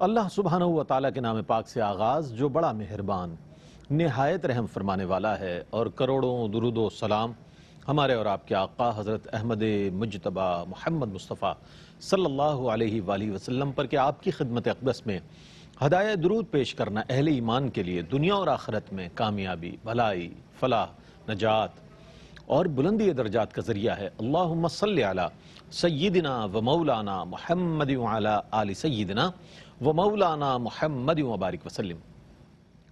اللہ سبحانہ و تعالیٰ کے نام پاک سے آغاز جو بڑا مہربان نہایت رحم فرمانے والا ہے، اور کروڑوں درود و سلام ہمارے اور آپ کے آقا حضرت احمد مجتبیٰ محمد مصطفیٰ صلی اللہ علیہ وآلہ وسلم پر کہ آپ کی خدمت اقدس میں ہدایہ درود پیش کرنا اہل ایمان کے لیے دنیا اور آخرت میں کامیابی، بھلائی، فلاح، نجات اور بلندی درجات کا ذریعہ ہے۔ اللہم صلی علی سیدنا و مولانا محمد وعلی آل سیدنا و مولانا محمد وبارک وسلم۔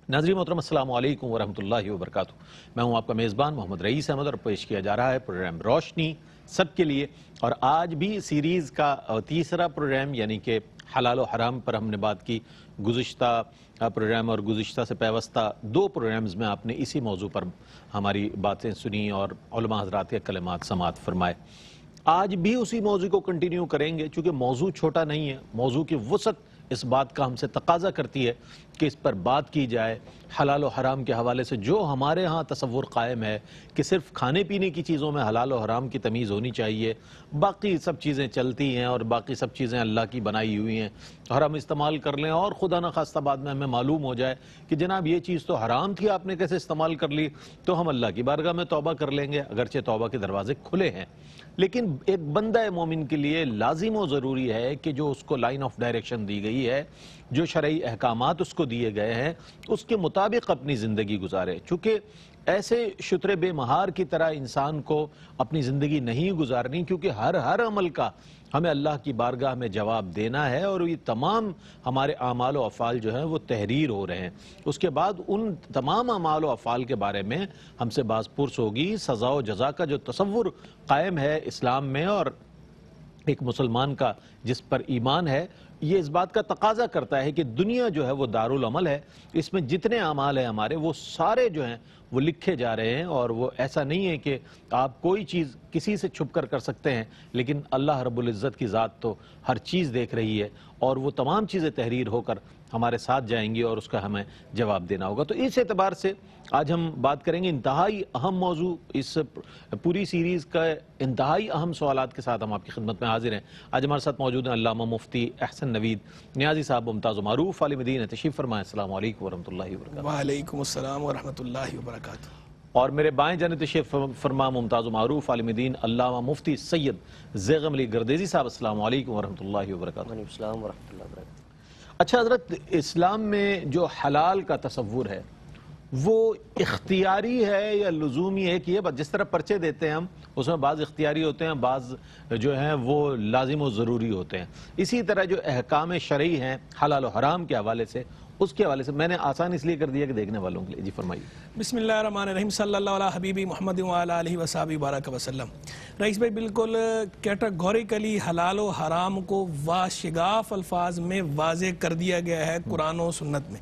ناظرین محترم، السلام علیکم ورحمۃ اللہ وبرکاتہ۔ میں ہوں آپ کا میزبان محمد رئیس احمد، اور پیش کیا جا رہا ہے پروگرام روشنی سب کے لیے، اور آج بھی سیریز کا تیسرا پروگرام یعنی کہ حلال و حرام پر ہم نے بات کی۔ گزشتہ پروگرام اور گزشتہ سے پیوستہ دو پروگرامز میں آپ نے اسی موضوع پر ہماری باتیں سنی اور علماء حضرات کے کلمات سماعت فرمائے۔ آج بھی اسی موضوع کو کنٹینیو کریں گے، چونکہ موضوع چھوٹا نہیں ہے، موضوع کی وسعت اس بات کا ہم سے تقاضا کرتی ہے کہ اس پر بات کی جائے۔ حلال و حرام کے حوالے سے جو ہمارے ہاں تصور قائم ہے کہ صرف کھانے پینے کی چیزوں میں حلال و حرام کی تمیز ہونی چاہیے، باقی سب چیزیں چلتی ہیں اور باقی سب چیزیں اللہ کی بنائی ہوئی ہیں اور ہم استعمال کر لیں، اور خدا نخواستہ بعد میں ہمیں معلوم ہو جائے کہ جناب یہ چیز تو حرام تھی، آپ نے کیسے استعمال کر لی، تو ہم اللہ کی بارگاہ میں توبہ کر لیں گے، اگرچہ توبہ کے دروازے کھلے ہیں۔ لیکن ایک بندہ مومن کے لیے لازم و ضروری ہے کہ جو اس کو لائن آف ڈائریکشن دی گئی ہے، جو شرعی احکامات اس کو دیے گئے ہیں، اس کے مطابق اپنی زندگی گزارے۔ چونکہ ایسے شتر بے مہار کی طرح انسان کو اپنی زندگی نہیں گزارنی، کیونکہ ہر عمل کا ہمیں اللہ کی بارگاہ میں جواب دینا ہے، اور یہ تمام ہمارے اعمال و افعال جو ہیں وہ تحریر ہو رہے ہیں۔ اس کے بعد ان تمام اعمال و افعال کے بارے میں ہم سے باز پرس ہوگی۔ سزا و جزا کا جو تصور قائم ہے اسلام میں اور ایک مسلمان کا جس پر ایمان ہے، یہ اس بات کا تقاضا کرتا ہے کہ دنیا جو ہے وہ دارالعمل ہے، اس میں جتنے اعمال ہیں ہمارے وہ سارے جو ہیں وہ لکھے جا رہے ہیں، اور وہ ایسا نہیں ہے کہ آپ کوئی چیز کسی سے چھپ کر سکتے ہیں، لیکن اللہ رب العزت کی ذات تو ہر چیز دیکھ رہی ہے، اور وہ تمام چیزیں تحریر ہو کر ہمارے ساتھ جائیں گی اور اس کا ہمیں جواب دینا ہوگا۔ تو اس اعتبار سے آج ہم بات کریں گے انتہائی اہم موضوع، اس پوری سیریز کا انتہائی اہم سوالات کے ساتھ ہم آپ کی خدمت میں حاضر ہیں۔ آج ہمارے ساتھ موجود ہیں علامہ مفتی احسن نوید نیازی صاحب، ممتاز و معروف عالم دین، تشریف فرمائیں۔ السلام علیکم ورحمۃ اللہ وبرکاتہ۔ وعلیکم السلام ورحمۃ اللہ وبرکاتہ۔ اور میرے بائیں جانب تشریف فرما ممتاز و معروف عالم دین علامہ مفتی سید زیغم علی گردیزی صاحب، السلام علیکم ورحمۃ اللہ وبرکاتہ۔ وعلیکم السلام ورحمۃ اللہ وبرکاتہ۔ اچھا حضرت، اسلام میں جو حلال کا تصور ہے وہ اختیاری ہے یا لزومی ہے؟ کہ یہ جس طرح پرچے دیتے ہیں ہم، اس میں بعض اختیاری ہوتے ہیں، بعض جو ہیں وہ لازم و ضروری ہوتے ہیں، اسی طرح جو احکام شرعی ہیں حلال و حرام کے حوالے سے، اس کے حوالے سے میں نے آسان اس لیے کر دیا کہ دیکھنے والوں کے لیے۔ جی فرمائیے۔ بسم اللہ الرحمن الرحیم، صلی اللہ علیہ حبیبی محمد وعلی آلہ وصحبہ بارک وسلم۔ رئیس بھائی، بالکل کیٹاگوریکلی حلال و حرام کو واشگاف الفاظ میں واضح کر دیا گیا ہے قرآن و سنت میں،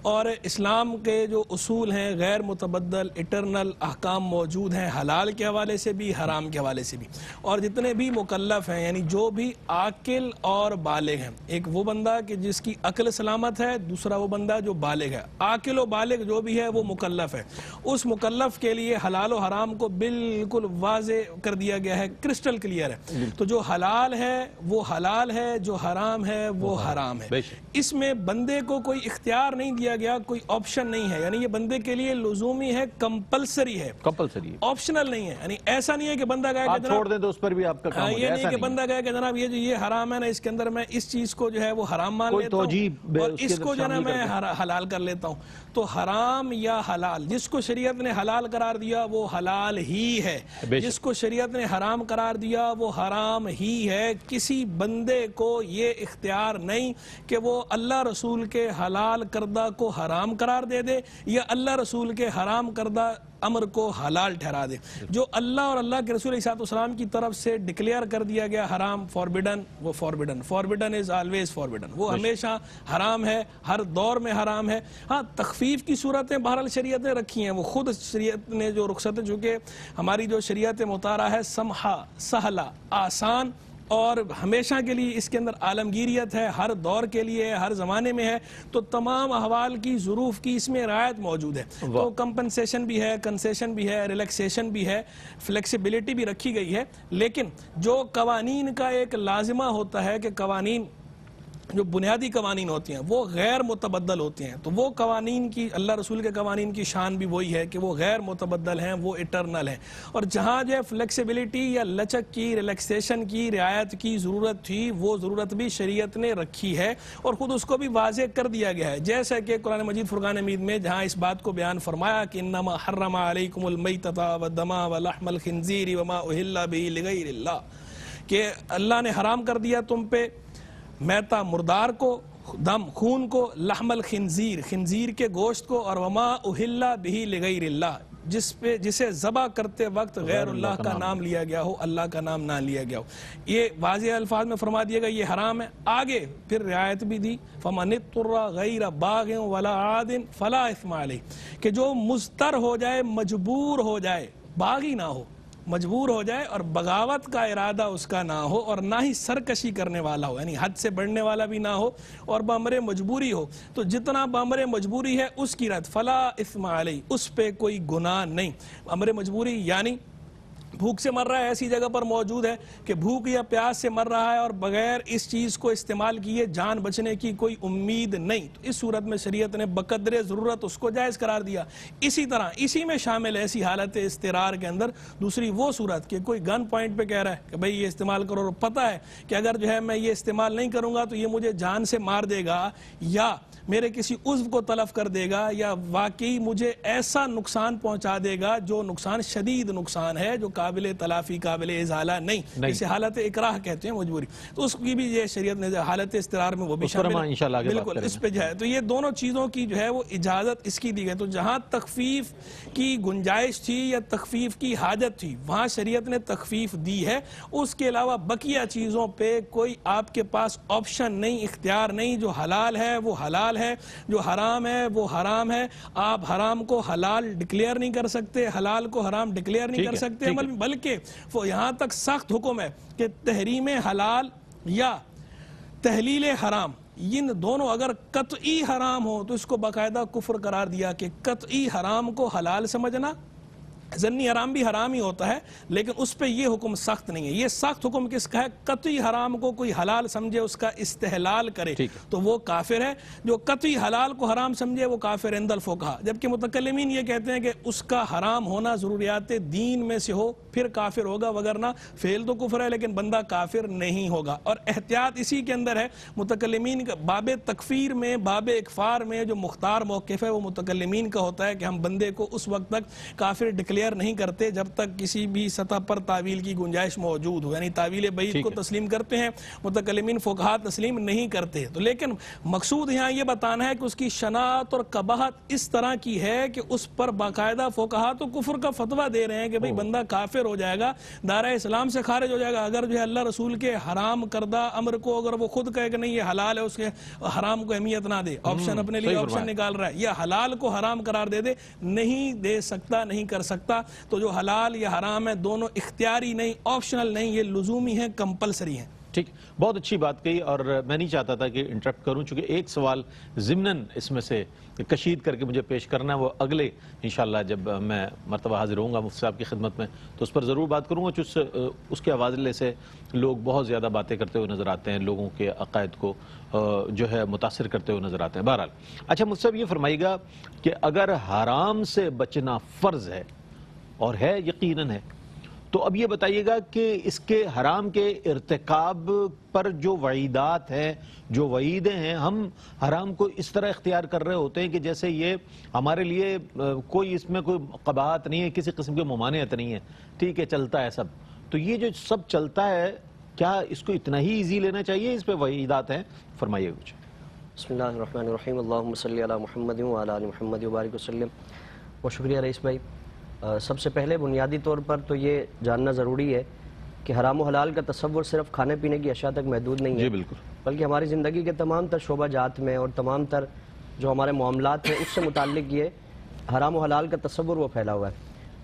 اور اسلام کے جو اصول ہیں غیر متبدل اٹرنل احکام موجود ہیں، حلال کے حوالے سے بھی حرام کے حوالے سے بھی، اور جتنے بھی مکلف ہیں یعنی جو بھی عاقل اور بالغ ہیں، ایک وہ بندہ کہ جس کی عقل سلامت ہے، دوسرا وہ بندہ جو بالغ ہے، عاقل و بالغ جو بھی ہے وہ مکلف ہے، اس مکلف کے لیے حلال و حرام کو بالکل واضح کر دیا گیا ہے، کرسٹل کلیئر ہے۔ تو جو حلال ہے وہ حلال ہے، جو حرام ہے وہ حرام ہے۔ اس میں بندے کو کوئی اختیار نہیں دیا گیا، کوئی آپشن نہیں ہے، یعنی یہ بندے کے لیے لزومی ہے، کمپلسری ہے، آپشنل نہیں ہے۔ یعنی ایسا نہیں ہے کہ بندہ کہے کہ چھوڑ دیں تو اس پر بھی آپ کا کام ہو جائے، یہ نہیں کہ بندہ کہے کہ جناب یہ حرام ہے نا، اس کے اندر میں اس چیز کو جو ہے وہ حرام مان لیتا ہوں اور اس کو جو ہے میں حلال کر لیتا ہوں۔ تو حرام یا حلال، جس کو شریعت نے حلال قرار دیا وہ حلال ہی ہے، جس کو شریعت نے حرام قرار دیا وہ حرام ہی ہے۔ کسی بندے کو یہ اختیار نہیں کہ وہ اللہ رسول کے حلال کردہ کو حرام قرار دے دے یا اللہ رسول کے حرام کردہ امر کو حلال ٹھہرا دے۔ جو اللہ اور اللہ کے رسول علیہ السلام کی طرف سے ڈکلیئر کر دیا گیا حرام، فوربیڈن، وہ forbidden, forbidden is always forbidden, وہ ہمیشہ حرام ہے، ہر دور میں حرام ہے۔ ہاں، تخفیف کی صورتیں بہرحال شریعت نے رکھی ہیں، وہ خود شریعت نے جو رخصت ہے، چونکہ ہماری جو شریعت مطالعہ ہے سمحا، سہلا، آسان اور ہمیشہ کے لیے اس کے اندر عالمگیریت ہے، ہر دور کے لیے ہے، ہر زمانے میں ہے، تو تمام احوال کی ظروف کی اس میں رعایت موجود ہے۔ تو کمپنسیشن بھی ہے، کنسیشن بھی ہے، ریلیکسیشن بھی ہے، فلیکسیبلٹی بھی رکھی گئی ہے، لیکن جو قوانین کا ایک لازمہ ہوتا ہے کہ قوانین جو بنیادی قوانین ہوتی ہیں وہ غیر متبدل ہوتے ہیں. تو وہ قوانین کی, اللہ رسول کے قوانین کی شان بھی وہی ہے کہ وہ غیر متبدل ہیں, وہ اٹرنل ہیں. اور جہاں جو ہے فلیکسیبلٹی یا لچک کی, ریلیکسیشن کی, رعایت کی ضرورت تھی, وہ ضرورت بھی شریعت نے رکھی ہے اور خود اس کو بھی واضح کر دیا گیا ہے. جیسا کہ قرآن مجید فرقان حمید میں جہاں اس بات کو بیان فرمایا کہ انما حرم علیکم المیتۃ والدم ولحم الخنزیر وما اہل بہ لغیر اللہ, کہ اللہ نے حرام کر دیا تم پہ میتا مردار کو, دم خون کو, لحم الخنزیر خنزیر کے گوشت کو, اور وما اہل بہ لغیر اللہ جسے ذبح کرتے وقت غیر اللہ کا نام لیا گیا ہو, اللہ کا نام نہ لیا گیا ہو. یہ واضح الفاظ میں فرما دیا گا یہ حرام ہے. آگے پھر رعایت بھی دی فمن اضطر غیر باغ ولا عاد فلا اثم علیہ, کہ جو مضطر ہو جائے, مجبور ہو جائے, باغی نہ ہو, مجبور ہو جائے اور بغاوت کا ارادہ اس کا نہ ہو, اور نہ ہی سرکشی کرنے والا ہو, یعنی حد سے بڑھنے والا بھی نہ ہو, اور بامر مجبوری ہو. تو جتنا بامر مجبوری ہے اس کی رد فلا اثم علیہ, اس پہ کوئی گناہ نہیں. امر مجبوری یعنی بھوک سے مر رہا ہے, ایسی جگہ پر موجود ہے کہ بھوک یا پیاس سے مر رہا ہے اور بغیر اس چیز کو استعمال کیے جان بچنے کی کوئی امید نہیں, تو اس صورت میں شریعت نے بقدر ضرورت اس کو جائز قرار دیا. اسی طرح اسی میں شامل ایسی حالت اضطرار کے اندر دوسری وہ صورت کہ کوئی گن پوائنٹ پہ کہہ رہا ہے کہ بھئی یہ استعمال کرو, اور پتہ ہے کہ اگر جو ہے میں یہ استعمال نہیں کروں گا تو یہ مجھے جان سے مار دے گا, یا میرے کسی عضو کو تلف کر دے گا, یا واقعی مجھے ایسا نقصان پہنچا دے گا جو نقصان شدید نقصان ہے, جو قابل تلافی, قابل ازالہ نہیں, اسے حالت اکراہ کہتے ہیں, مجبوری. تو اس کی بھی یہ شریعت نے حالت اضطرار میں وہ بھی شامل ہے, بالکل اس پہ جائے. تو یہ دونوں چیزوں کی جو ہے وہ اجازت اس کی دی گئی. تو جہاں تخفیف کی گنجائش تھی یا تخفیف کی حاجت تھی وہاں شریعت نے تخفیف دی ہے. اس کے علاوہ بقیہ چیزوں پہ کوئی آپ کے پاس آپشن نہیں, اختیار نہیں. جو حلال ہے وہ حلال ہے, جو حرام ہے وہ حرام ہے. آپ حرام کو حلال ڈکلیئر نہیں کر سکتے, حلال کو حرام ڈکلیئر نہیں کر سکتے, بلکہ وہ یہاں تک سخت حکم ہے کہ تحریم حلال یا تحلیل حرام, ان دونوں اگر قطعی حرام ہو تو اس کو باقاعدہ کفر قرار دیا کہ قطعی حرام کو حلال سمجھنا. ظنی حرام بھی حرام ہی ہوتا ہے, لیکن اس پہ یہ حکم سخت نہیں ہے. یہ سخت حکم کس کا ہے؟ قطعی حرام کو کوئی حلال سمجھے, اس کا استحلال کرے تو وہ کافر ہے. جو قطعی حلال کو حرام سمجھے وہ کافر عند الفقہاء. جبکہ متکلمین یہ کہتے ہیں کہ اس کا حرام ہونا ضروریات دین میں سے ہو پھر کافر ہوگا, وگرنہ فعل تو کفر ہے لیکن بندہ کافر نہیں ہوگا. اور احتیاط اسی کے اندر ہے. متکلمین کا باب تکفیر میں, باب اکفار میں جو مختار موقف ہے وہ متکلمین کا ہوتا ہے کہ ہم بندے کو اس وقت تک کافر ڈکلیئر نہیں کرتے جب تک کسی بھی سطح پر تعویل کی گنجائش موجود ہو. یعنی تعویل بعید کو تسلیم کرتے ہیں, متکلمین فقہاء تسلیم نہیں کرتے. تو لیکن مقصود یہاں یہ بتانا ہے کہ اس کی شناعت اور قباحت اس طرح کی ہے کہ اس پر باقاعدہ فقہاء تو کفر کا فتویٰ دے رہے ہیں کہ بھئی بندہ کافر ہو جائے گا, دائرہ اسلام سے خارج ہو جائے گا اگر جو ہے اللہ رسول کے حرام کردہ امر کو اگر وہ خود کہے کہ نہیں یہ حلال ہے, اس کے حرام کو اہمیت نہ دے, آپشن اپنے لیے آپشن نکال رہا ہے, یا حلال کو حرام قرار دے دے, نہیں دے سکتا, نہیں کر سکتا. تو جو حلال یا حرام ہے دونوں اختیاری نہیں, آپشنل نہیں, یہ لزومی ہیں, کمپلسری ہیں. ٹھیک, بہت اچھی بات کہی, اور میں نہیں چاہتا تھا کہ انٹرپٹ کروں چونکہ ایک سوال ضمناً اس میں سے کشید کر کے مجھے پیش کرنا ہے, وہ اگلے انشاءاللہ جب میں مرتبہ حاضر ہوں گا مفتی صاحب کی خدمت میں تو اس پر ضرور بات کروں گا. اس کے حوالے سے لوگ بہت زیادہ باتیں کرتے ہوئے نظر آتے ہیں, لوگوں کے عقائد کو جو ہے متاثر کرتے ہوئے نظر آتے ہیں. بہرحال اچھا مفتی صاحب یہ فرمائیے گا کہ اگر حرام سے بچنا فرض ہے اور ہے, یقیناً ہے, تو اب یہ بتائیے گا کہ اس کے حرام کے ارتکاب پر جو وعیدات ہیں, جو وعیدیں ہیں, ہم حرام کو اس طرح اختیار کر رہے ہوتے ہیں کہ جیسے یہ ہمارے لیے کوئی اس میں کوئی قباحت نہیں ہے, کسی قسم کی ممانعت نہیں ہے, ٹھیک ہے چلتا ہے سب. تو یہ جو سب چلتا ہے کیا اس کو اتنا ہی ایزی لینا چاہیے, اس پہ وعیدات ہیں, فرمائیے کچھ. بسم اللہ الرحمن الرحیم, اللہم صلی علی محمد وعلی آل محمد وبارک وسلم. بہت شکریہ رئیس بھائی. سب سے پہلے بنیادی طور پر تو یہ جاننا ضروری ہے کہ حرام و حلال کا تصور صرف کھانے پینے کی اشیاء تک محدود نہیں ہے, بالکل, بلکہ ہماری زندگی کے تمام تر شعبہ جات میں اور تمام تر جو ہمارے معاملات ہیں اس سے متعلق یہ حرام و حلال کا تصور وہ پھیلا ہوا ہے.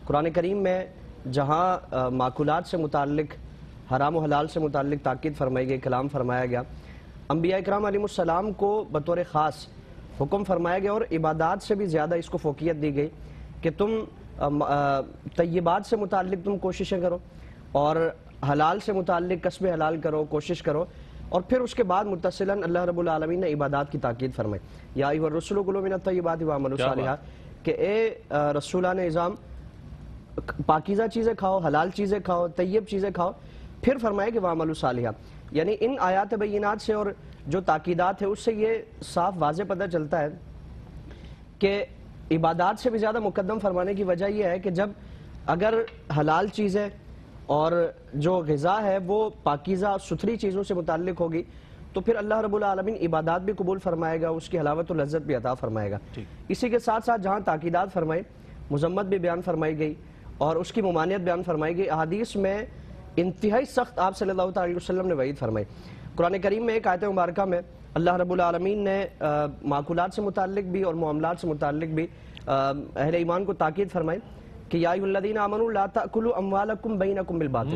قرآن کریم میں جہاں معقولات سے متعلق, حرام و حلال سے متعلق تاکید فرمائی گئی, کلام فرمایا گیا, انبیاء اکرام علیہ السلام کو بطور خاص حکم فرمایا گیا اور عبادات سے بھی زیادہ اس کو فوقیت دی گئی کہ تم طیبات سے متعلق تم کوششیں کرو اور حلال سے متعلق کسب حلال کرو, کوشش کرو. اور پھر اس کے بعد متصلاً اللہ رب العالمین نے عبادات کی تاکید فرمائی، یا ایھا الرسل کلوا من الطیبات واعملوا صالحات، کہ اے رسولان اعظام پاکیزہ چیزیں کھاؤ، حلال چیزیں کھاؤ، طیب چیزیں کھاؤ، پھر فرمایا کہ واعملوا صالحات، یعنی ان آیات بینات سے اور جو تاکیدات ہے اس سے یہ صاف واضح پتہ چلتا ہے کہ عبادات سے بھی زیادہ مقدم فرمانے کی وجہ یہ ہے کہ جب اگر حلال چیزیں اور جو غذا ہے وہ پاکیزہ ستھری چیزوں سے متعلق ہوگی تو پھر اللہ رب العالمین عبادات بھی قبول فرمائے گا، اس کی حلاوت و لذت بھی عطا فرمائے گا۔ اسی کے ساتھ ساتھ جہاں تاکیدات فرمائی، مذمت بھی بیان فرمائی گئی اور اس کی ممانعت بیان فرمائی گئی، احادیث میں انتہائی سخت آپ صلی اللہ علیہ وسلم نے وعید فرمائی۔ قرآن کریم میں ایک آیت مبارکہ میں اللہ رب العالمین نے معقولات سے متعلق بھی اور معاملات سے متعلق بھی اہل ایمان کو تاکید فرمائی کہ یا ایھا الذین آمنوا لا تأکلوا اموالکم بینکم بالباطل،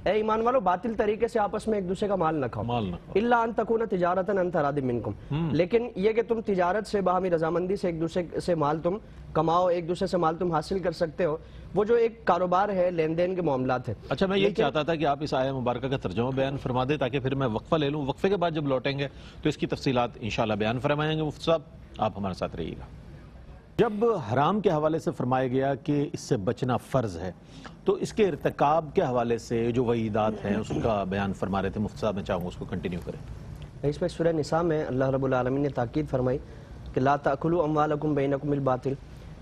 اے ایمان والو باطل طریقے سے آپس میں ایک دوسرے کا مال نہ کھاؤ، الا ان تکون تجارتا عن تراض منکم، لیکن یہ کہ تم تجارت سے باہمی رضامندی سے ایک دوسرے سے مال تم کماؤ، ایک دوسرے سے مال تم حاصل کر سکتے ہو، وہ جو ایک کاروبار ہے، لین دین کے معاملات ہیں۔ اچھا میں یہ چاہتا تھا کہ آپ اس آیہ مبارکہ کا ترجمہ بیان فرما دیں تاکہ پھر میں وقفہ لے لوں، وقفے کے بعد جب لوٹیں گے تو اس کی تفصیلات انشاءاللہ بیان فرمائیں گے۔ مفتی صاحب آپ ہمارے ساتھ رہیے گا۔ جب حرام کے حوالے سے فرمایا گیا کہ اس سے بچنا فرض ہے تو اس کے ارتکاب کے حوالے سے جو وعیدات ہیں اس کا بیان فرما رہے تھے مفتی صاحب، میں چاہوں گا اس کو کنٹینیو کریں۔ اس میں سورہ نساء میں اللہ رب العالمین نے تاکید فرمائی کہ لا تأکلوا اموالکم بینکم بالباطل،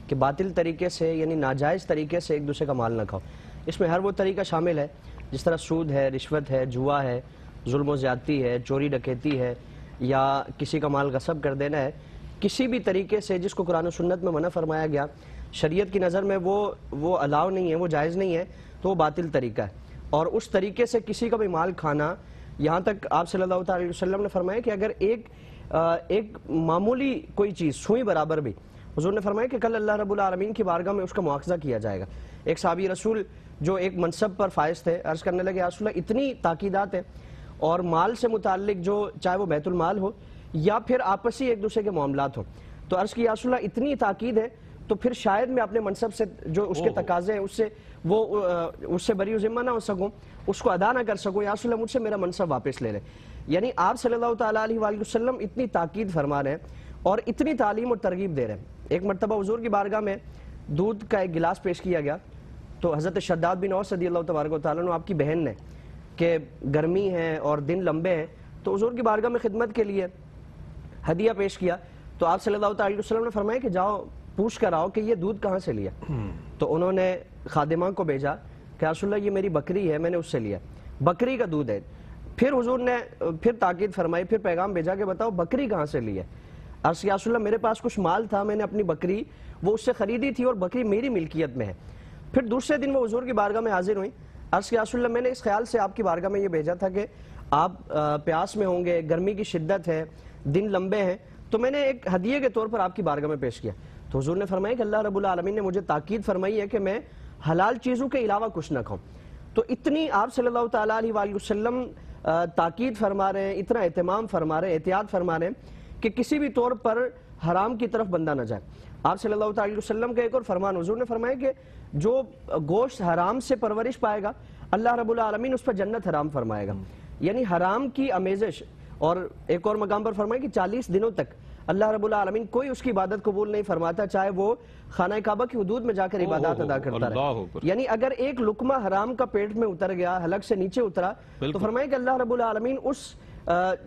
کہ باطل طریقے سے یعنی ناجائز طریقے سے ایک دوسرے کا مال نہ کھاؤ۔ اس میں ہر وہ طریقہ شامل ہے جس طرح سود ہے، رشوت ہے، جوا ہے، ظلم و زیادتی ہے، چوری ڈکیتی ہے، یا کسی کا مال غصب کر دینا ہے، کسی بھی طریقے سے جس کو قرآن و سنت میں منع فرمایا گیا، شریعت کی نظر میں وہ الاؤ نہیں ہے، وہ جائز نہیں ہے، تو وہ باطل طریقہ ہے۔ اور اس طریقے سے کسی کا بھی مال کھانا، یہاں تک آپ صلی اللہ علیہ وسلم نے فرمایا کہ اگر ایک معمولی کوئی چیز سوئی برابر بھی، حضور نے فرمایا کہ کل اللہ رب العالمین کی بارگاہ میں اس کا مواخذہ کیا جائے گا۔ ایک صحابی رسول جو ایک منصب پر فائز تھے عرض کرنے لگے یا رسول اللہ اتنی تاکیدات ہیں اور مال سے متعلق جو چاہے وہ بیت المال ہو یا پھر آپسی ایک دوسرے کے معاملات ہوں، تو عرض کی یا رسول اللہ اتنی تاکید ہے تو پھر شاید میں اپنے منصب سے جو اس کے تقاضے ہیں اس سے بری و ذمہ نہ ہو سکوں، اس کو ادا نہ کر سکوں، یا رسول اللہ مجھ سے میرا منصب واپس لے لیں۔ یعنی آپ صلی اللہ تعالیٰ علیہ وآلہ وسلم اتنی تاکید فرما رہے ہیں اور اتنی تعلیم اور ترغیب دے رہے ہیں۔ ایک مرتبہ حضور کی بارگاہ میں دودھ کا ایک گلاس پیش کیا گیا تو حضرت شداد بن اوس رضی اللہ تبارک و تعالیٰ عنہ آپ کی بہن نے کہ گرمی ہے اور دن لمبے ہیں تو حضور کی بارگاہ میں خدمت کے لیے ہدیہ پیش کیا، تو آپ صلی اللہ علیہ وسلم نے فرمایا کہ جاؤ پوچھ کر آؤ کہ یہ دودھ کہاں سے لیا۔ تو انہوں نے خادمہ کو بھیجا کہ رسول اللہ یہ میری بکری ہے، میں نے اس سے لیا، بکری کا دودھ ہے۔ پھر حضور نے پھر تاکید فرمائی، پھر پیغام بھیجا کہ بتاؤ بکری کہاں سے لی ہے۔ عرض کیا رسول اللہ میرے پاس کچھ مال تھا، میں نے اپنی بکری وہ اس سے خریدی تھی اور بکری میری ملکیت میں ہے۔ پھر دوسرے دن وہ حضور کی بارگاہ میں حاضر ہوئی، عرض کیا رسول اللہ میں نے اس خیال سے آپ کی بارگاہ میں یہ بھیجا تھا کہ آپ پیاس میں ہوں گے، گرمی کی شدت ہے، دن لمبے ہیں، تو میں نے ایک ہدیے کے طور پر آپ کی بارگاہ میں پیش کیا۔ تو حضور نے فرمایا کہ اللہ رب العالمین نے مجھے تاکید فرمائی ہے کہ میں حلال چیزوں کے علاوہ کچھ نہ کھاؤں۔ تو اتنی آپ صلی اللہ تعالیٰ علیہ وآلہ وسلم تاکید فرما رہے ہیں، اتنا اہتمام فرما رہے ہیں، احتیاط فرما رہے ہیں کہ کسی بھی طور پر حرام کی طرف بندہ نہ جائے۔ آپ صلی اللہ علیہ وسلم کا ایک اور فرمان، حضور نے فرمایا کہ جو گوشت حرام سے پرورش پائے گا اللہ رب العالمین اس پر جنت حرام فرمائے گا، یعنی حرام کی آمیزش۔ اور ایک اور مقام پر فرمایا کہ 40 دنوں تک اللہ رب العالمین کوئی اس کی عبادت قبول نہیں فرماتا چاہے وہ خانہ کعبہ کی حدود میں جا کر عبادات ادا کرتا رہے۔ یعنی اگر ایک لقمہ حرام کا پیٹ میں اتر گیا، حلق سے نیچے اترا، تو فرمایا کہ اللہ رب العالمین اس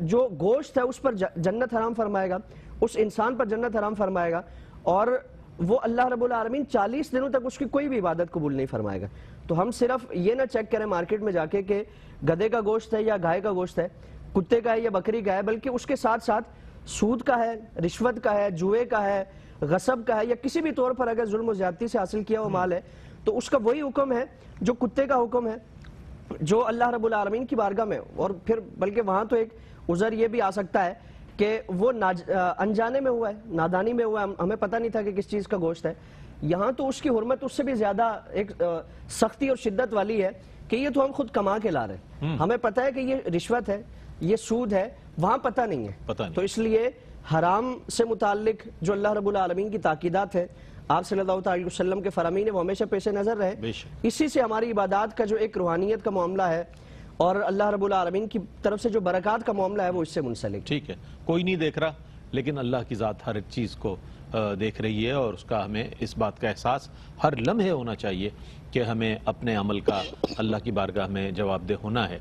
جو گوشت ہے اس پر جنت حرام فرمائے گا، اس انسان پر جنت حرام فرمائے گا، اور وہ اللہ رب العالمین 40 دنوں تک اس کی کوئی بھی عبادت قبول نہیں فرمائے گا۔ تو ہم صرف یہ نہ چیک کریں مارکیٹ میں جا کے کہ گدھے کا گوشت ہے یا گائے کا گوشت ہے، کتے کا ہے یا بکری کا ہے، بلکہ اس کے ساتھ ساتھ سود کا ہے، رشوت کا ہے، جوئے کا ہے، غصب کا ہے، یا کسی بھی طور پر اگر ظلم و زیادتی سے حاصل کیا ہوا مال ہے تو اس کا وہی حکم ہے جو کتے کا حکم ہے، جو اللہ رب العالمین کی بارگاہ میں۔ اور پھر بلکہ وہاں تو ایک عذر یہ بھی آ سکتا ہے کہ وہ انجانے میں ہوا ہے، نادانی میں ہوا ہے، ہمیں پتہ نہیں تھا کہ کس چیز کا گوشت ہے۔ یہاں تو اس کی حرمت اس سے بھی زیادہ ایک سختی اور شدت والی ہے کہ یہ تو ہم خود کما کے لا رہے ہیں، ہمیں پتہ ہے کہ یہ رشوت ہے، یہ سود ہے، وہاں پتہ نہیں ہے۔ تو اس لیے حرام سے متعلق جو اللہ رب العالمین کی تاکیدات ہیں، آپ صلی اللہ علیہ وسلم کے فرامین وہ ہمیشہ پیش نظر رہے۔ اسی سے ہماری عبادات کا جو ایک روحانیت کا معاملہ ہے اور اللہ رب العالمین کی طرف سے جو برکات کا معاملہ ہے وہ اس سے منسلک. ٹھیک ہے، کوئی نہیں دیکھ رہا لیکن اللہ کی ذات ہر ایک چیز کو دیکھ رہی ہے، اور اس کا ہمیں اس بات کا احساس ہر لمحے ہونا چاہیے کہ ہمیں اپنے عمل کا اللہ کی بارگاہ میں جواب دہ ہونا ہے.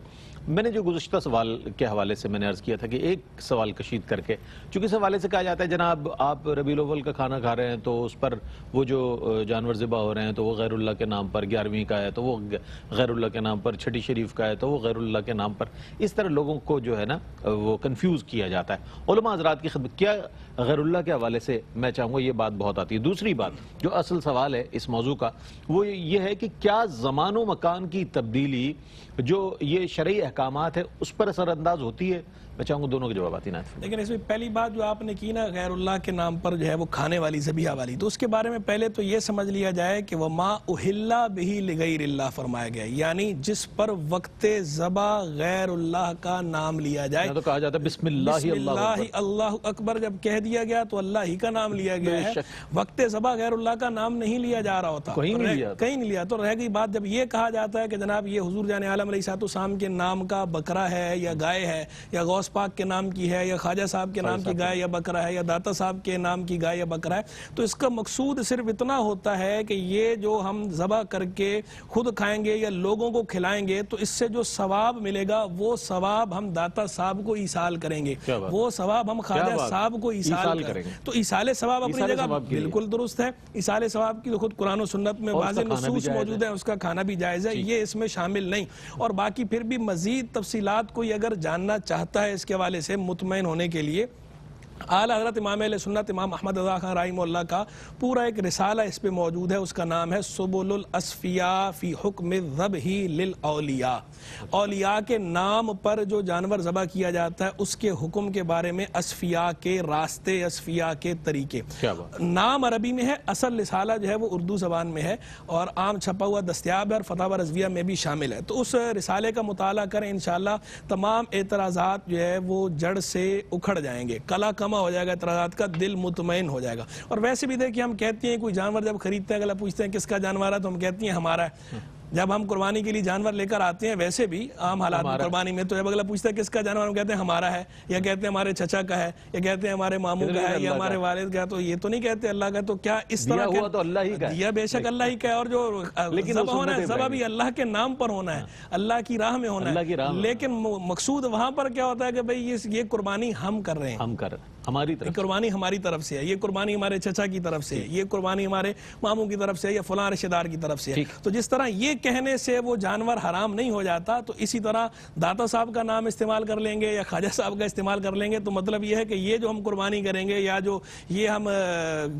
میں نے جو گزشتہ سوال کے حوالے سے میں نے عرض کیا تھا کہ ایک سوال کشید کر کے، چونکہ اس حوالے سے کہا جاتا ہے جناب آپ ربیع الاول کا کھانا کھا رہے ہیں تو اس پر وہ جو جانور ذبح ہو رہے ہیں تو وہ غیر اللہ کے نام پر، 11ویں کا ہے تو وہ غیر اللہ کے نام پر، چھٹی شریف کا ہے تو وہ غیر اللہ کے نام پر، اس طرح لوگوں کو جو ہے نا وہ کنفیوز کیا جاتا ہے. علماء حضرات کی خدمت کیا غیر اللہ کے حوالے سے میں چاہوں گا یہ بات بہت آتی ہے. دوسری بات جو اصل سوال ہے اس موضوع کا وہ یہ ہے کہ کیا زمان و مکان کی تبدیلی جو یہ شرعی احکامات ہے اس پر اثر انداز ہوتی ہے؟ میں چاہوں گا دونوں کے جوابات نائب. لیکن اس میں پہلی بات جو آپ نے کی نا غیر اللہ کے نام پر جو ہے وہ کھانے والی ذبیحہ والی، تو اس کے بارے میں پہلے تو یہ سمجھ لیا جائے کہ وَمَا أُحِلَّ بِهِ لِغَيْرِ اللَّهِ فرمایا گیا، یعنی جس پر وقت ذبح غیر اللہ کا نام لیا جائے. تو کہا جاتا ہے بسم اللہ اللہ اکبر جب کہہ دیا گیا تو اللہ ہی کا نام لیا گیا ہے، وقت ذبح غیر اللہ کا نام نہیں لیا جا رہا ہوتا، کہیں نہیں لیا. تو رہ گئی بات جب یہ کہا جاتا ہے کہ جناب یہ حضور جان عالم علیہ السلام کے نام کا بکرا ہے یا گائے ہے یا غوث پاک کے نام کی ہے یا خواجہ صاحب کے نام کی گائے یا بکرا ہے یا داتا صاحب کے نام کی گائے یا بکرا ہے، تو اس کا مقصود صرف اتنا ہوتا ہے کہ یہ جو ہم ذبح کر کے خود کھائیں گے یا لوگوں کو کھلائیں گے تو اس سے جو ثواب ملے گا وہ ثواب ہم داتا صاحب کو ایصال کریں گے، وہ ثواب ہم خواجہ صاحب کو ایصال کریں گے. تو ایصال ثواب اپنی جگہ بالکل درست ہے. ایصال ثواب کی تو خود قرآن و سنت میں واضح نصوص موجود ہیں، اس کا کھانا بھی جائز ہے، یہ اس میں شامل نہیں. اور باقی پھر بھی مزید تفصیلات کوئی اگر جاننا چاہتا ہے اس کے حوالے سے مطمئن ہونے کے لیے، اعلی حضرت امام اہل سنت امام احمد رضا خان رحمہ اللہ کا پورا ایک رسالہ اس پہ موجود ہے، اس کا نام ہے سبل الاصفیاء فی حکم الذبح للاولیاء. اولیاء کے نام پر جو جانور ذبح کیا جاتا ہے اس کے حکم کے بارے میں، اصفیاء کے راستے، اصفیاء کے طریقے. نام عربی میں ہے، اصل رسالہ جو ہے وہ اردو زبان میں ہے اور عام چھپا ہوا دستیاب ہے اور فتاوی رضویہ میں بھی شامل ہے. تو اس رسالے کا مطالعہ کریں، انشاءاللہ تمام اعتراضات جو ہے وہ جڑ سے اکھڑ جائیں گے، کلا کما ہو جائے گا اعتراضات کا، دل مطمئن ہو جائے گا. اور ویسے بھی دیکھیں ہم کہتے ہیں کوئی جانور جب خریدتے ہیں اگلا پوچھتے ہیں کس کا جانور ہے تو ہم کہتے ہیں ہمارا ہے. جب ہم قربانی کے لیے جانور لے کر آتے ہیں ویسے بھی عام حالات میں قربانی میں، تو جب اگلا پوچھتا ہے کس کا جانور ہم کہتے ہیں ہمارا ہے، یا کہتے ہیں ہمارے چچا کا ہے، یا کہتے ہیں ہمارے ماموں کا ہے یا ہمارے والد کا ہے. تو یہ تو نہیں کہتے اللہ کا. تو کیا اس طرح دیا بے شک اللہ ہی کا ہے، اور جو ذبح ہونا ہے ذبح بھی اللہ کے نام پر ہونا ہے، اللہ کی راہ میں ہونا ہے. لیکن مقصود وہاں پر کیا ہوتا ہے کہ بھئی یہ قربانی ہم کر رہے ہیں، ہماری طرف قربانی ہماری طرف سے ہے، یہ قربانی ہمارے چچا کی طرف سے ہے، یہ قربانی ہمارے ماموں کی طرف سے ہے یا فلاں رشتہ دار کی طرف سے ہے. تو جس طرح یہ کہنے سے وہ جانور حرام نہیں ہو جاتا، تو اسی طرح داتا صاحب کا نام استعمال کر لیں گے یا خواجہ صاحب کا استعمال کر لیں گے تو مطلب یہ ہے کہ یہ جو ہم قربانی کریں گے یا جو یہ ہم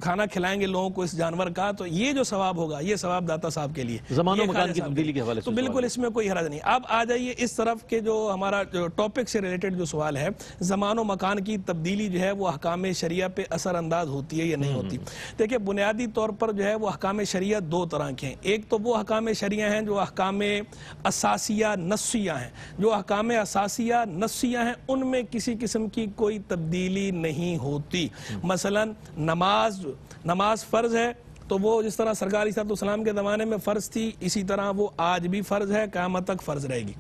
کھانا کھلائیں گے لوگوں کو اس جانور کا، تو یہ جو ثواب ہوگا یہ ثواب داتا صاحب کے لیے. زمان و مکان کی تبدیلی کے حوالے سے تو بالکل اس میں کوئی حرج نہیں. اب آ جائیے اس طرف کے جو ہمارا ٹاپک سے ریلیٹڈ جو سوال ہے، زمان و مکان کی تبدیلی جو ہے وہ احکام شریعہ پہ اثر انداز ہوتی ہے یا نہیں ہوتی. دیکھیں بنیادی طور پر جو ہے وہ احکام شریعہ دو طرح کے ہیں. ایک تو وہ احکام شریعہ ہیں جو احکام اساسیہ نصیہ ہیں. جو احکام اساسیہ نصیہ ہیں ان میں کسی قسم کی کوئی تبدیلی نہیں ہوتی. مثلا نماز فرض ہے تو وہ جس طرح سرکار علیہ السلام کے زمانے میں فرض تھی اسی طرح وہ آج بھی فرض ہے، قیامت تک فرض رہے گی.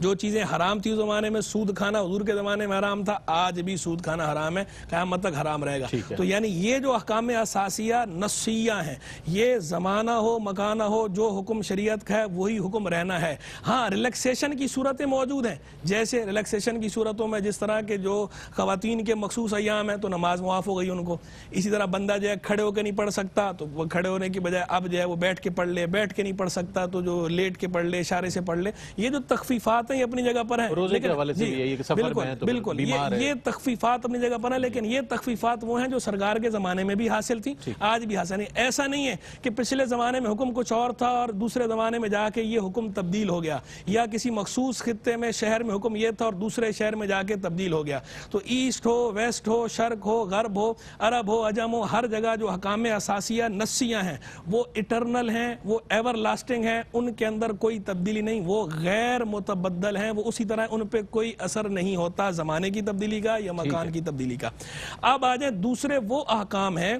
جو چیزیں حرام تھی اس زمانے میں، سود کھانا حضور کے زمانے میں حرام تھا، آج بھی سود کھانا حرام ہے، قیامت تک حرام رہے گا. تو یعنی یہ جو احکام اساسیہ نصیہ ہیں یہ زمانہ ہو مکانہ ہو جو حکم شریعت کا ہے وہی حکم رہنا ہے. ہاں ریلیکسیشن کی صورتیں موجود ہیں، جیسے ریلیکسیشن کی صورتوں میں جس طرح کے جو خواتین کے مخصوص ایام ہیں تو نماز معاف ہو گئی ان کو. اسی طرح بندہ جو ہے کھڑے ہو کے نہیں پڑھ سکتا تو وہ کھڑے ہونے کی بجائے اب جو ہے وہ بیٹھ کے پڑھ لے، بیٹھ کے نہیں پڑھ سکتا تو جو لیٹ کے پڑھ لے، اشارے سے پڑھ لے. یہ جو تخفیفات ہیں یہ اپنی جگہ پر ہیں، روزے کے حوالے سے بھی ہے، یہ سفر میں ہے تو بیمار ہے، یہ تخفیفات اپنی جگہ پر ہیں. لیکن یہ تخفیفات وہ ہیں جو سرکار کے زمانے میں بھی حاصل تھی، آج بھی حاصل نہیں. ایسا نہیں ہے کہ پچھلے زمانے میں حکم کچھ اور تھا اور دوسرے زمانے میں جا کے یہ حکم تبدیل ہو گیا، یا کسی مخصوص خطے میں شہر میں حکم یہ تھا اور دوسرے شہر میں جا کے تبدیل ہو گیا. تو ایسٹ ہو، ویسٹ ہو، شرق ہو، غرب ہو، عرب ہو، عجم ہو، ہر جگہ جو احکام اساسیہ نصیہ ہیں وہ اٹرنل ہیں، وہ ایور لاسٹنگ ہیں، ان کے اندر کوئی تبدیلی نہیں، وہ غیر متبدل ہیں، وہ اسی طرح ان پہ کوئی اثر نہیں ہوتا زمانے کی تبدیلی کا یا مکان کی تبدیلی کا. اب آ جائیں دوسرے وہ احکام ہیں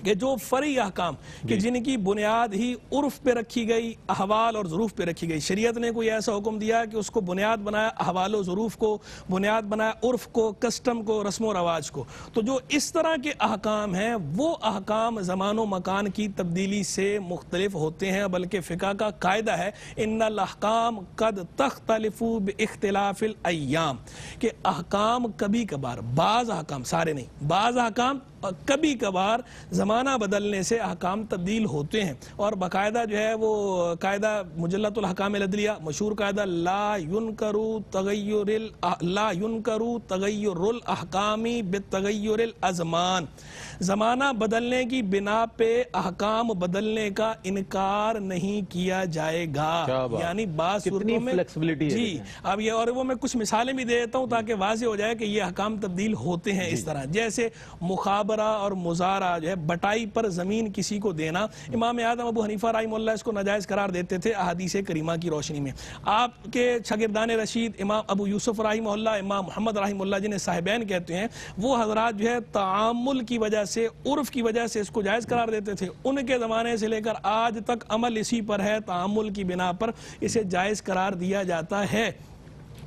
کہ جو فرعی احکام کہ جن کی بنیاد ہی عرف پہ رکھی گئی، احوال اور ظروف پہ رکھی گئی، شریعت نے کوئی ایسا حکم دیا کہ اس کو بنیاد بنایا احوال و ظروف کو، بنیاد بنایا عرف کو، کسٹم کو، رسم و رواج کو، تو جو اس طرح کے احکام ہیں وہ احکام زمان و مکان کی تبدیلی سے مختلف ہوتے ہیں، بلکہ فقہ کا قاعدہ ہے ان الاحکام قد تختلف باختلاف الایام، کہ احکام کبھی کبھار، بعض احکام، سارے نہیں، بعض احکام کبھی کبھار زمانہ بدلنے سے احکام تبدیل ہوتے ہیں، اور باقاعدہ جو ہے وہ قاعدہ مجلۃ الاحکام العدلیہ، مشہور قاعدہ لا ينکر تغیر الاحکام بالتغیر الازمان، زمانہ بدلنے کی بنا پہ احکام بدلنے کا انکار نہیں کیا جائے گا، یعنی بعض صورتوں میں جی اب یہ، اور وہ میں کچھ مثالیں بھی دے دیتا ہوں تاکہ واضح ہو جائے کہ یہ احکام تبدیل ہوتے ہیں اس طرح، جیسے مخابرہ اور مزارع جو ہے، بٹائی پر زمین کسی کو دینا، امام اعظم ابو حنیفہ رحمہ اللہ اس کو ناجائز قرار دیتے تھے احادیث کریمہ کی روشنی میں۔ آپ کے شاگردان رشید امام ابو یوسف رحمہ اللہ، امام محمد رحمہ اللہ جنہیں صاحبین کہتے ہیں، وہ حضرات جو ہے تعامل کی وجہ سے، عرف کی وجہ سے اس کو جائز قرار دیتے تھے، ان کے زمانے سے لے کر آج تک عمل اسی پر ہے، تعامل کی بنا پر اسے جائز قرار دیا جاتا ہے۔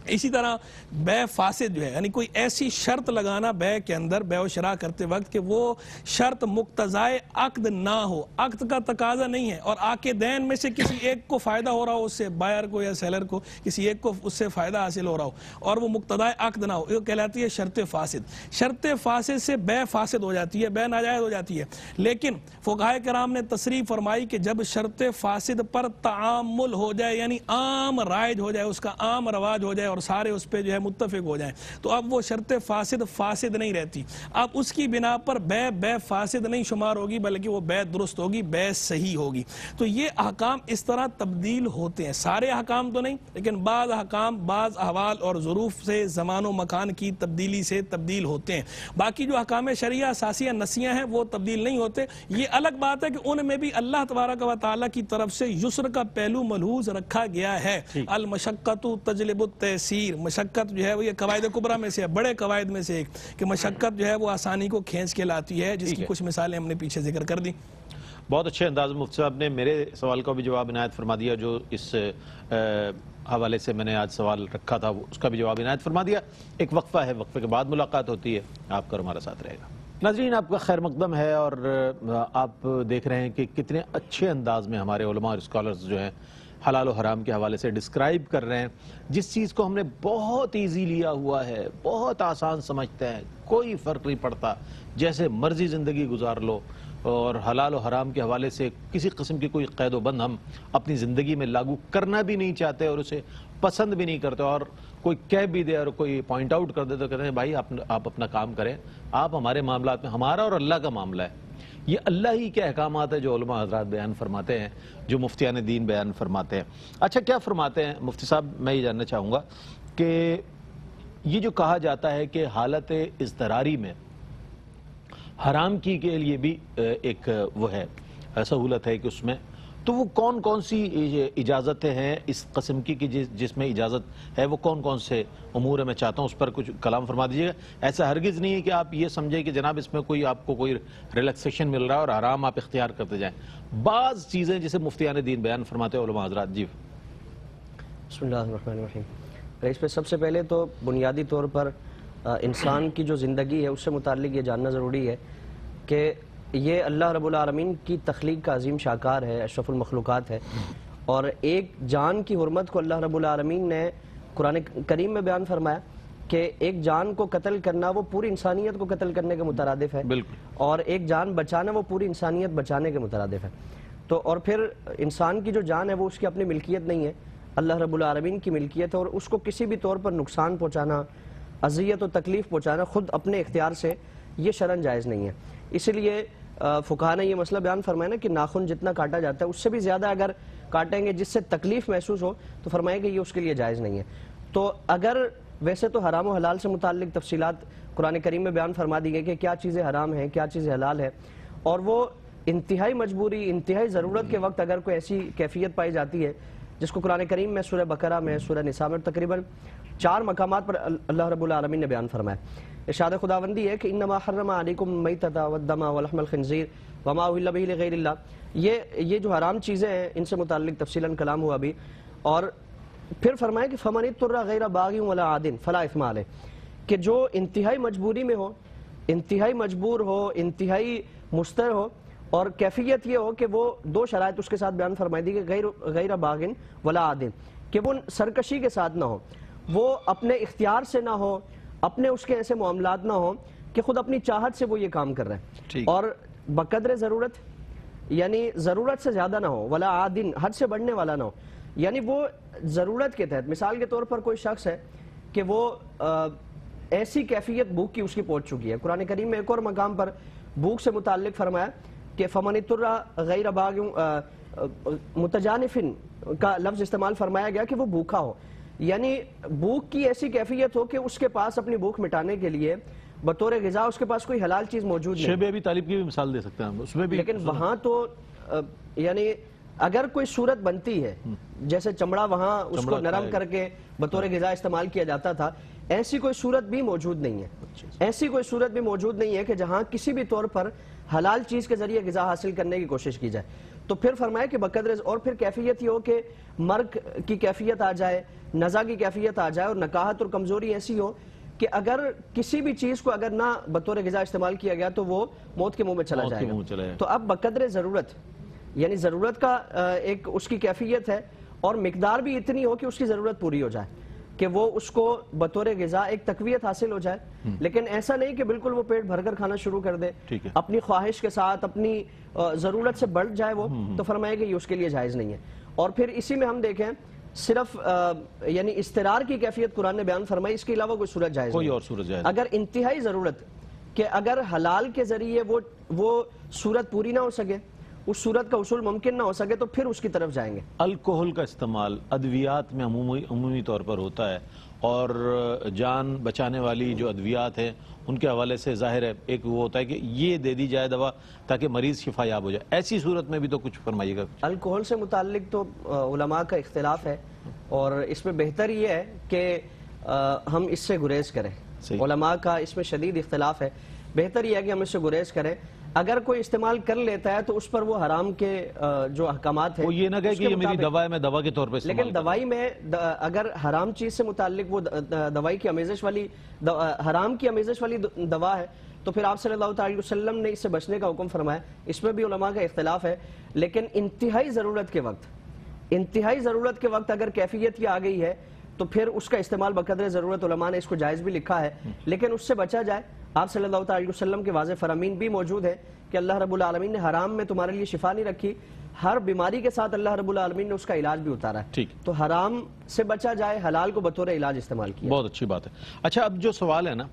اسی طرح بے فاسد جو ہے، یعنی کوئی ایسی شرط لگانا بے کے اندر، بے و شراء کرتے وقت، کہ وہ شرط مقتضائے عقد نہ ہو، عقد کا تقاضا نہیں ہے، اور عاقدین میں سے کسی ایک کو فائدہ ہو رہا ہو، اس سے بائر کو یا سیلر کو کسی ایک کو اس سے فائدہ حاصل ہو رہا ہو، اور وہ مقتضائے عقد نہ ہو، یہ کہلاتی ہے شرط فاسد۔ شرط فاسد سے بے فاسد ہو جاتی ہے، بے ناجائز ہو جاتی ہے، لیکن فقہاء کرام نے تصریح فرمائی کہ جب شرط فاسد پر تعامل ہو جائے، یعنی عام رائج ہو جائے، اس کا عام رواج ہو جائے اور سارے اس پہ جو ہے متفق ہو جائیں، تو اب وہ شرط فاسد فاسد نہیں رہتی، اب اس کی بنا پر بے فاسد نہیں شمار ہوگی، بلکہ وہ بے درست ہوگی، بے صحیح ہوگی۔ تو یہ احکام اس طرح تبدیل ہوتے ہیں، سارے احکام تو نہیں، لیکن بعض احکام بعض احوال اور ظروف سے، زمان و مکان کی تبدیلی سے تبدیل ہوتے ہیں۔ باقی جو احکام شریعہ اساسیہ نسیہ ہیں وہ تبدیل نہیں ہوتے۔ یہ الگ بات ہے کہ ان میں بھی اللہ تبارک و تعالیٰ کی طرف سے یسر کا پہلو ملحوظ رکھا گیا ہے، المشقۃ تجلب التیسیر، مشقت جو ہے وہ یہ قواعد کبریٰ میں سے ہے، بڑے قواعد میں سے ایک، کہ مشقت جو ہے وہ آسانی کو کھینچ کے لاتی ہے، جس کی کچھ مثالیں ہم نے پیچھے ذکر کر دی۔ بہت اچھے انداز میں مفتی صاحب نے میرے سوال کا بھی جواب عنایت فرما دیا، جو اس حوالے سے میں نے آج سوال رکھا تھا اس کا بھی جواب عنایت فرما دیا۔ ایک وقفہ ہے، وقفے کے بعد ملاقات ہوتی ہے، آپ کا ہمارا ساتھ رہے گا۔ ناظرین، آپ کا خیر مقدم ہے، اور آپ دیکھ رہے ہیں کہ کتنے اچھے انداز میں ہمارے علماء اور اسکالرز جو ہیں حلال و حرام کے حوالے سے ڈسکرائب کر رہے ہیں، جس چیز کو ہم نے بہت ایزی لیا ہوا ہے، بہت آسان سمجھتے ہیں، کوئی فرق نہیں پڑتا، جیسے مرضی زندگی گزار لو، اور حلال و حرام کے حوالے سے کسی قسم کی کوئی قید و بند ہم اپنی زندگی میں لاگو کرنا بھی نہیں چاہتے، اور اسے پسند بھی نہیں کرتے، اور کوئی کہہ بھی دے اور کوئی پوائنٹ آؤٹ کر دے تو کہتے ہیں بھائی آپ اپنا کام کریں، آپ ہمارے معاملات میں، ہمارا اور اللہ کا معاملہ ہے۔ یہ اللہ ہی کے احکامات ہیں جو علماء حضرات بیان فرماتے ہیں، جو مفتیان دین بیان فرماتے ہیں۔ اچھا، کیا فرماتے ہیں مفتی صاحب؟ میں یہ جاننا چاہوں گا کہ یہ جو کہا جاتا ہے کہ حالت اضطراری میں حرام کی کے لیے بھی ایک وہ ہے سہولت ہے کہ اس میں، تو وہ کون کون سی اجازتیں ہیں اس قسم کی کہ جس میں اجازت ہے، وہ کون کون سے امور ہے؟ میں چاہتا ہوں اس پر کچھ کلام فرما دیجیے گا۔ ایسا ہرگز نہیں ہے کہ آپ یہ سمجھیں کہ جناب اس میں کوئی آپ کو کوئی ریلیکسیشن مل رہا ہے اور حرام آپ اختیار کرتے جائیں۔ بعض چیزیں جسے مفتیان دین بیان فرماتے ہیں علماء حضرات۔ جی بسم اللہ الرحمن الرحیم۔ اس پہ سب سے پہلے تو بنیادی طور پر انسان کی جو زندگی ہے اس سے متعلق یہ جاننا ضروری ہے کہ یہ اللہ رب العالمین کی تخلیق کا عظیم شاہکار ہے، اشرف المخلوقات ہے، اور ایک جان کی حرمت کو اللہ رب العالمین نے قرآن کریم میں بیان فرمایا کہ ایک جان کو قتل کرنا وہ پوری انسانیت کو قتل کرنے کے مترادف ہے، اور ایک جان بچانا وہ پوری انسانیت بچانے کے مترادف ہے۔ تو اور پھر انسان کی جو جان ہے وہ اس کی اپنی ملکیت نہیں ہے، اللہ رب العالمین کی ملکیت ہے، اور اس کو کسی بھی طور پر نقصان پہنچانا، اذیت و تکلیف پہنچانا خود اپنے اختیار سے یہ شرعاً جائز نہیں ہے۔ اس لیے فقہاء نے یہ مسئلہ بیان فرمایا نا کہ ناخن جتنا کاٹا جاتا ہے اس سے بھی زیادہ اگر کاٹیں گے جس سے تکلیف محسوس ہو تو فرمایا کہ یہ اس کے لیے جائز نہیں ہے۔ تو اگر ویسے تو حرام و حلال سے متعلق تفصیلات قرآن کریم میں بیان فرما دی گئی کہ کیا چیزیں حرام ہیں، کیا چیزیں حلال ہے، اور وہ انتہائی مجبوری، انتہائی ضرورت کے وقت اگر کوئی ایسی کیفیت پائی جاتی ہے جس کو قرآن کریم میں سورہ بقرہ میں سورہ نساء میں تقریباً 4 مقامات پر اللہ رب العالمین نے بیان فرمایا. ارشاد خداوندی ہے کہ انما حرم علیکم المیتۃ والدم ولحم الخنزیر وما اہل بہ لغیر اللہ. یہ جو حرام چیزیں ہیں ان سے متعلق تفصیلاً کلام ہوا ابھی. اور پھر فرمایا کہ فمن اضطر غیر باغ ولا عاد فلا اثم علیہ, کہ جو انتہائی مجبوری میں ہو, انتہائی مجبور ہو, انتہائی مضطر ہو, اور کیفیت یہ ہو کہ وہ 2 شرائط اس کے ساتھ بیان فرمائی دی کہ غیر باغ ولا عاد, کہ وہ سرکشی کے ساتھ نہ ہو, وہ اپنے اختیار سے نہ ہو, اپنے اس کے ایسے معاملات نہ ہوں کہ خود اپنی چاہت سے وہ یہ کام کر رہے ہیں, اور بقدر ضرورت یعنی ضرورت سے زیادہ نہ ہو, ولا عادن حد سے بڑھنے والا نہ ہو, یعنی وہ ضرورت کے تحت. مثال کے طور پر کوئی شخص ہے کہ وہ ایسی کیفیت بھوک کی اس کی پہنچ چکی ہے. قرآن کریم میں ایک اور مقام پر بھوک سے متعلق فرمایا کہ فمن اضطر غیر باغ, متجانفن کا لفظ استعمال فرمایا گیا کہ وہ بھوکا ہو, یعنی بھوک کی ایسی کیفیت ہو کہ اس کے پاس اپنی بھوک مٹانے کے لیے بطور غذا اس کے پاس کوئی حلال چیز موجود نہیں. شیب ابی طالب کی بھی مثال دے سکتے ہیں ہم اس میں بھی, لیکن وہاں تو یعنی اگر کوئی صورت بنتی ہے جیسے چمڑا وہاں اس کو نرم کر کے بطور غذا استعمال کیا جاتا تھا, ایسی کوئی صورت بھی موجود نہیں ہے. ایسی کوئی صورت بھی موجود نہیں ہے کہ جہاں کسی بھی طور پر حلال چیز کے ذریعے غذا حاصل کرنے کی کوشش کی جائے. تو پھر فرمایا کہ بقدر, اور پھر کیفیت یہ ہو کہ مرگ کی کیفیت آ جائے, نزا کی کیفیت آ جائے, اور نکاحت اور کمزوری ایسی ہو کہ اگر کسی بھی چیز کو اگر نہ بطور غذا استعمال کیا گیا تو وہ موت کے منہ میں چلا جائے گا. تو اب بقدر ضرورت یعنی ضرورت کا ایک اس کی کیفیت ہے, اور مقدار بھی اتنی ہو کہ اس کی ضرورت پوری ہو جائے, کہ وہ اس کو بطور غذا ایک تقویت حاصل ہو جائے. لیکن ایسا نہیں کہ بالکل وہ پیٹ بھر کر کھانا شروع کر دے, اپنی خواہش کے ساتھ اپنی ضرورت سے بڑھ جائے وہ, تو فرمائے کہ یہ اس کے لیے جائز نہیں ہے. اور پھر اسی میں ہم دیکھیں صرف یعنی استرار کی کیفیت قرآن نے بیان فرمائی, اس کے علاوہ کوئی صورت جائز کوئی نہیں. اور صورت جائز اگر انتہائی ضرورت کہ اگر حلال کے ذریعے وہ صورت پوری نہ ہو سکے, اس صورت کا حصول ممکن نہ ہو سکے, تو پھر اس کی طرف جائیں گے. الکوہل کا استعمال ادویات میں عمومی طور پر ہوتا ہے, اور جان بچانے والی جو ادویات ہیں ان کے حوالے سے ظاہر ہے ایک وہ ہوتا ہے کہ یہ دے دی جائے دوا تاکہ مریض شفا یاب ہو جائے. ایسی صورت میں بھی تو کچھ فرمائیے گا. الکوہل سے متعلق تو علماء کا اختلاف ہے, اور اس میں بہتر یہ ہے کہ ہم اس سے گریز کریں. علماء کا اس میں شدید اختلاف ہے, بہتر یہ ہے کہ ہم اس سے گریز کریں. اگر کوئی استعمال کر لیتا ہے تو اس پر وہ حرام کے جو احکامات ہیں, وہ یہ نہ کہے کہ یہ میری دوا ہے میں دوا کے طور پر استعمال. لیکن دوائی میں اگر حرام چیز سے متعلق وہ دوائی کی آمیزش والی حرام کی آمیزش والی دوا ہے, تو پھر آپ صلی اللہ علیہ وسلم نے اس سے بچنے کا حکم فرمایا. اس میں بھی علماء کا اختلاف ہے, لیکن انتہائی ضرورت کے وقت اگر کیفیت یہ آ گئی ہے تو پھر اس کا استعمال بقدر ضرورت, علماء نے اس کو جائز بھی لکھا ہے, لیکن اس سے بچا جائے. آپ صلی اللہ علیہ وسلم کے واضح فرامین بھی موجود ہے کہ اللہ رب العالمین نے حرام میں تمہارے لیے شفا نہیں رکھی, ہر بیماری کے ساتھ اللہ رب العالمین نے اس کا علاج بھی اتارا ہے. تو حرام سے بچا جائے, حلال کو بطور علاج استعمال کیا. بہت اچھی بات ہے. اچھا, اب جو سوال ہے نا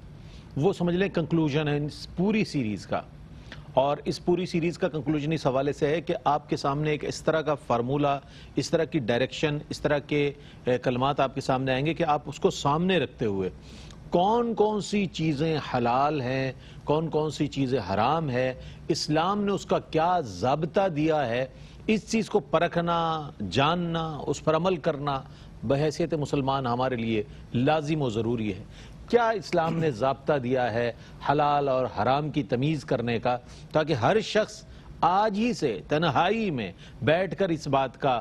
وہ سمجھ لیں کنکلوژن ہے اس پوری سیریز کا, اور اس پوری سیریز کا کنکلوژن اس حوالے سے ہے کہ آپ کے سامنے ایک اس طرح کا فارمولہ, اس طرح کی ڈائریکشن, اس طرح کے کلمات آپ کے سامنے آئیں گے کہ آپ اس کو سامنے رکھتے ہوئے کون کون سی چیزیں حلال ہیں, کون کون سی چیزیں حرام ہے, اسلام نے اس کا کیا ضابطہ دیا ہے, اس چیز کو پرکھنا, جاننا, اس پر عمل کرنا بحیثیت مسلمان ہمارے لیے لازم و ضروری ہے. کیا اسلام نے ضابطہ دیا ہے حلال اور حرام کی تمیز کرنے کا, تاکہ ہر شخص آج ہی سے تنہائی میں بیٹھ کر اس بات کا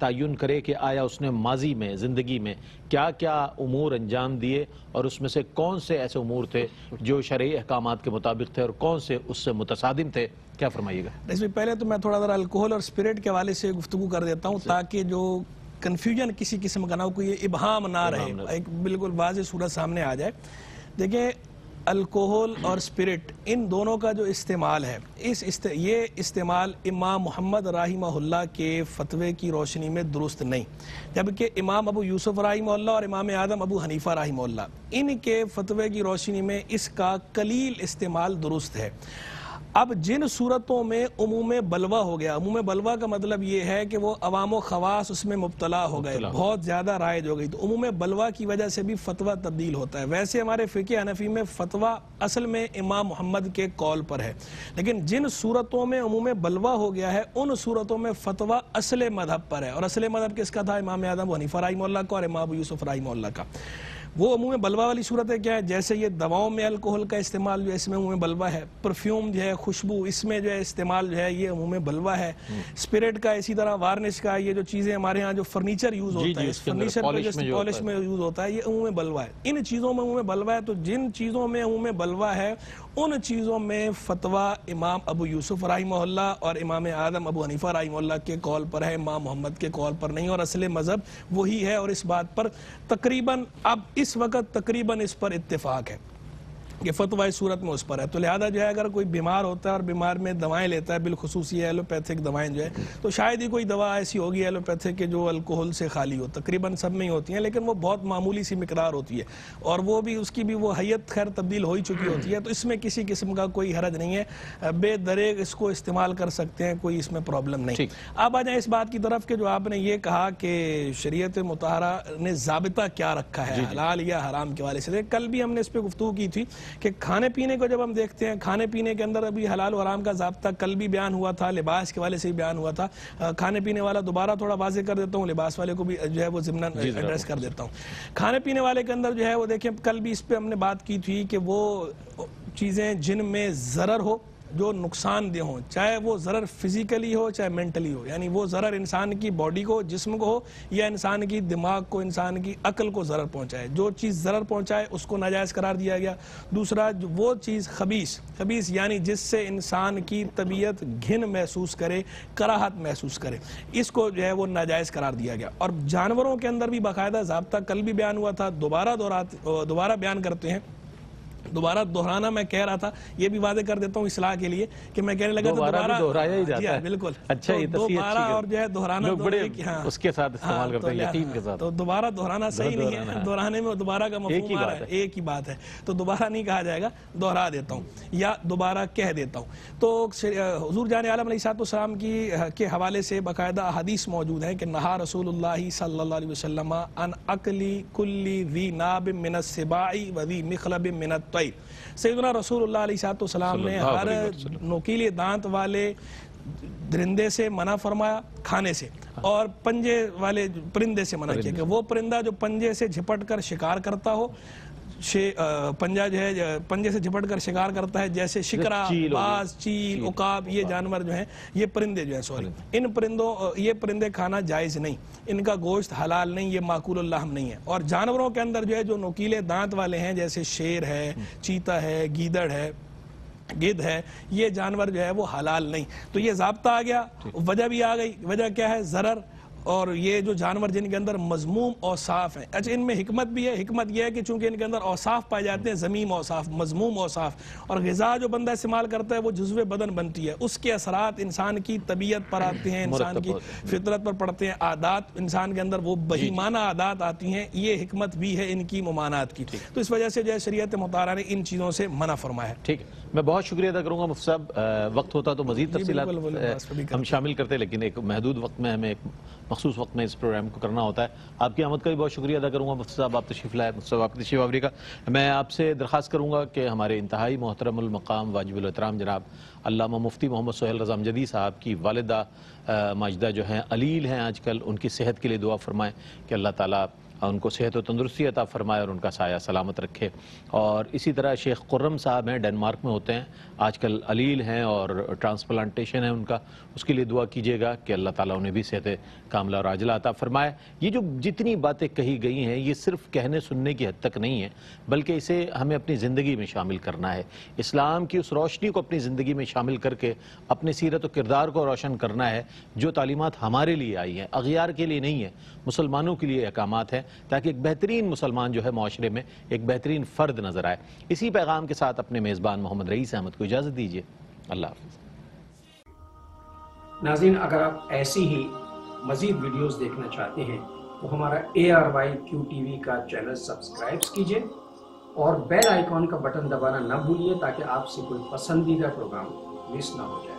تعین کرے کہ آیا اس نے ماضی میں زندگی میں کیا کیا امور انجام دیے, اور اس میں سے کون سے ایسے امور تھے جو شرعی احکامات کے مطابق تھے اور کون سے اس سے متصادم تھے. کیا فرمائیے گا؟ پہلے تو میں تھوڑا ذرا الکوہل اور اسپرٹ کے حوالے سے گفتگو کر دیتا ہوں تاکہ جو کنفیوژن کسی قسم کا نہ ہو, کوئی ابہام نہ رہے, ایک بالکل واضح صورت سامنے آ جائے. دیکھیں, الکوہل اور اسپرٹ ان دونوں کا جو استعمال ہے, یہ استعمال امام محمد رحمہ اللہ کے فتوے کی روشنی میں درست نہیں, جبکہ امام ابو یوسف رحمہ اللہ اور امام اعظم ابو حنیفہ رحمہ اللہ ان کے فتوے کی روشنی میں اس کا قلیل استعمال درست ہے. اب جن صورتوں میں عموم بلوہ ہو گیا، عموم بلوہ کا مطلب یہ ہے کہ وہ عوام و خواص اس میں مبتلا ہو گئے، بہت زیادہ رائج ہو گئی، تو عموم بلوہ کی وجہ سے بھی فتویٰ تبدیل ہوتا ہے۔ ویسے ہمارے فقہ حنفی میں فتویٰ اصل میں امام محمد کے قول پر ہے، لیکن جن صورتوں میں عموم بلوہ ہو گیا ہے ان صورتوں میں فتویٰ اصل مذہب پر ہے، اور اصل مذہب کس کا تھا؟ امام اعظم حنیفہ رحمہ اللہ کا اور امام ابو یوسف رحمہ اللہ کا۔ وہ عموم بلوہ والی صورتیں کیا ہے؟ جیسے یہ دواؤں میں الکوہل کا استعمال جو ہے اس میں عموم بلوہ ہے، پرفیوم جو ہے، خوشبو، اس میں جو ہے استعمال جو ہے یہ عموم بلوہ ہے، اسپرٹ کا، اسی طرح وارنش کا، یہ جو چیزیں ہمارے ہاں جو فرنیچر یوز ہوتا ہے، فرنیچر پہ جو پالش میں یوز ہوتا ہے، یہ عموم بلوہ ہے۔ ان چیزوں میں عموم بلوہ ہے، تو جن چیزوں میں عموم بلوہ ہے ان چیزوں میں فتویٰ امام ابو یوسف رحمہ اللہ اور امام اعظم ابو حنیفہ رحمہ اللہ کے قول پر ہے، امام محمد کے قول پر نہیں، اور اصل مذہب وہی ہے، اور اس بات پر تقریباً اب اس وقت تقریباً اس پر اتفاق ہے کہ فتویٰ اس صورت میں اس پر ہے۔ تو لہذا جو ہے اگر کوئی بیمار ہوتا ہے اور بیمار میں دوائیں لیتا ہے، بالخصوص یہ ایلوپیتھک دوائیں جو ہے، تو شاید ہی کوئی دوا ایسی ہوگی ایلوپیتھک کہ جو الکوہل سے خالی ہو، تقریباً سب میں ہی ہوتی ہیں، لیکن وہ بہت معمولی سی مقدار ہوتی ہے، اور وہ بھی اس کی بھی وہ حیت خیر تبدیل ہو ہی چکی ہوتی ہے، تو اس میں کسی قسم کا کوئی حرج نہیں ہے، بے دریغ اس کو استعمال کر سکتے ہیں، کوئی اس میں پرابلم نہیں۔ اب آ جائیں اس بات کی طرف کہ جو آپ نے یہ کہا کہ شریعت مطہرہ نے ضابطہ کیا رکھا ہے حلال یا حرام کے حوالے سے۔ کل بھی ہم نے اس پہ گفتگو کی تھی کہ کھانے پینے کو جب ہم دیکھتے ہیں، کھانے پینے کے اندر ابھی حلال و حرام کا ضابطہ کل بھی بیان ہوا تھا، لباس کے حوالے سے بھی بیان ہوا تھا۔ کھانے پینے والا دوبارہ تھوڑا واضح کر دیتا ہوں، لباس والے کو بھی جو ہے وہ ضمناً ایڈریس کر دیتا ہوں۔ کھانے پینے والے کے اندر جو ہے وہ دیکھیں، کل بھی اس پہ ہم نے بات کی تھی کہ وہ چیزیں جن میں ضرر ہو، جو نقصان دہ ہوں، چاہے وہ ضرر فزیکلی ہو چاہے مینٹلی ہو، یعنی وہ ضرر انسان کی باڈی کو، جسم کو ہو، یا انسان کی دماغ کو، انسان کی عقل کو ضرر پہنچائے، جو چیز ضرر پہنچائے اس کو ناجائز قرار دیا گیا۔ دوسرا وہ چیز خبیث یعنی جس سے انسان کی طبیعت گھن محسوس کرے، کراہت محسوس کرے، اس کو جو ہے وہ ناجائز قرار دیا گیا۔ اور جانوروں کے اندر بھی باقاعدہ ضابطہ کل بھی بیان ہوا تھا، دوبارہ بیان کرتے ہیں۔ دوبارہ دہرانا میں کہہ رہا تھا، یہ بھی واضح کر دیتا ہوں اصلاح کے لیے کہ میں کہنے لگا دوبارہ دہرایا ہی جاتا ہے، بالکل اچھا، یہ دوبارہ اور جو ہے دہرانا اس کے ساتھ استعمال کرتے ہیں، یقین کے ساتھ، تو دوبارہ دہرانا صحیح نہیں ہے، دہرانے میں دوبارہ کا مفہوم آ رہا ہے، ایک ہی بات ہے، تو دوبارہ نہیں کہا جائے گا، دہرا دیتا ہوں یا دوبارہ کہہ دیتا ہوں۔ تو حضور جان عالم علیہ السلام کے حوالے سے باقاعدہ حدیث موجود ہے کہ نہا رسول اللہ صلی اللہ علیہ وسلم عن اکلی کلی ذی ناب من السباع و ذی مخلب من الطیر۔ سیدنا رسول اللہ علیہ السلام نے ہر نوکیلے دانت والے درندے سے منع فرمایا کھانے سے، اور پنجے والے پرندے سے منع کیا کہ وہ پرندہ جو پنجے سے جھپٹ کر شکار کرتا ہو، پنجہ جو ہے پنجے سے جھپٹ کر شکار کرتا ہے، جیسے شکرا، باز، چیل، عقاب، یہ جانور جو ہیں، یہ پرندے جو ہیں، یہ پرندے کھانا جائز نہیں، ان کا گوشت حلال نہیں، یہ معقول اللحم نہیں ہے۔ اور جانوروں کے اندر جو ہے جو نوکیلے دانت والے ہیں، جیسے شیر ہے، چیتا ہے، گیدڑ ہے، گدھ ہے، یہ جانور جو ہے وہ حلال نہیں۔ تو یہ ضابطہ آ گیا، وجہ بھی آ گئی، وجہ کیا ہے؟ ضرر، اور یہ جو جانور جن کے اندر مذموم اوصاف ہیں، اچھا ان میں حکمت بھی ہے، حکمت یہ ہے کہ چونکہ ان کے اندر اوصاف پائے جاتے ہیں، ذمیم اوصاف، مذموم اوصاف، اور غذا جو بندہ استعمال کرتا ہے وہ جزو بدن بنتی ہے، اس کے اثرات انسان کی طبیعت پر آتے ہیں، انسان کی فطرت پر پڑتے ہیں، عادات انسان کے اندر وہ بہیمانہ عادات آتی ہیں، یہ حکمت بھی ہے ان کی ممانعت کی، تو اس وجہ سے جو ہے شریعت مطہرہ نے ان چیزوں سے منع فرمایا ہے۔ ٹھیک ہے، میں بہت شکریہ ادا کروں گا مفتی صاحب، وقت ہوتا تو مزید تفصیلات ہم شامل کرتے، لیکن ایک محدود وقت میں ہمیں ایک مخصوص وقت میں اس پروگرام کو کرنا ہوتا ہے۔ آپ کی آمد کا بھی بہت شکریہ ادا کروں گا مفتی صاحب، آپ تشریف لائے، مفتی صاحب آپ تشریف آوری کا۔ میں آپ سے درخواست کروں گا کہ ہمارے انتہائی محترم المقام واجب الاحترام جناب علامہ مفتی محمد سہیل رضا امجدی صاحب کی والدہ ماجدہ جو ہیں علیل ہیں آج کل، ان کی صحت کے لیے دعا فرمائیں کہ اللہ تعالیٰ ان کو صحت و تندرستی عطا فرمائے اور ان کا سایہ سلامت رکھے۔ اور اسی طرح شیخ قرم صاحب ہیں، ڈنمارک میں ہوتے ہیں، آج کل علیل ہیں اور ٹرانسپلانٹیشن ہے ان کا، اس کے لیے دعا کیجیے گا کہ اللہ تعالیٰ انہیں بھی صحت کاملہ اور عاجلہ عطا فرمائے۔ یہ جو جتنی باتیں کہی گئی ہیں یہ صرف کہنے سننے کی حد تک نہیں ہے، بلکہ اسے ہمیں اپنی زندگی میں شامل کرنا ہے، اسلام کی اس روشنی کو اپنی زندگی میں شامل کر کے اپنے سیرت و کردار کو روشن کرنا ہے، جو تعلیمات ہمارے لیے آئی ہیں، اغیار کے لیے نہیں ہے، مسلمانوں کے لیے احکامات ہیں، تاکہ ایک بہترین مسلمان جو ہے معاشرے میں ایک بہترین فرد نظر آئے۔ اسی پیغام کے ساتھ اپنے میزبان محمد رئیس احمد کو اجازت دیجیے، اللہ حافظ۔ ناظرین، اگر آپ ایسی ہی مزید ویڈیوز دیکھنا چاہتے ہیں تو ہمارا ARYQ-TV کا چینل سبسکرائب کیجئے اور بیل آئیکن کا بٹن دبانا نہ بھولیے تاکہ آپ سے کوئی پسندیدہ پروگرام مس نہ ہو جائے.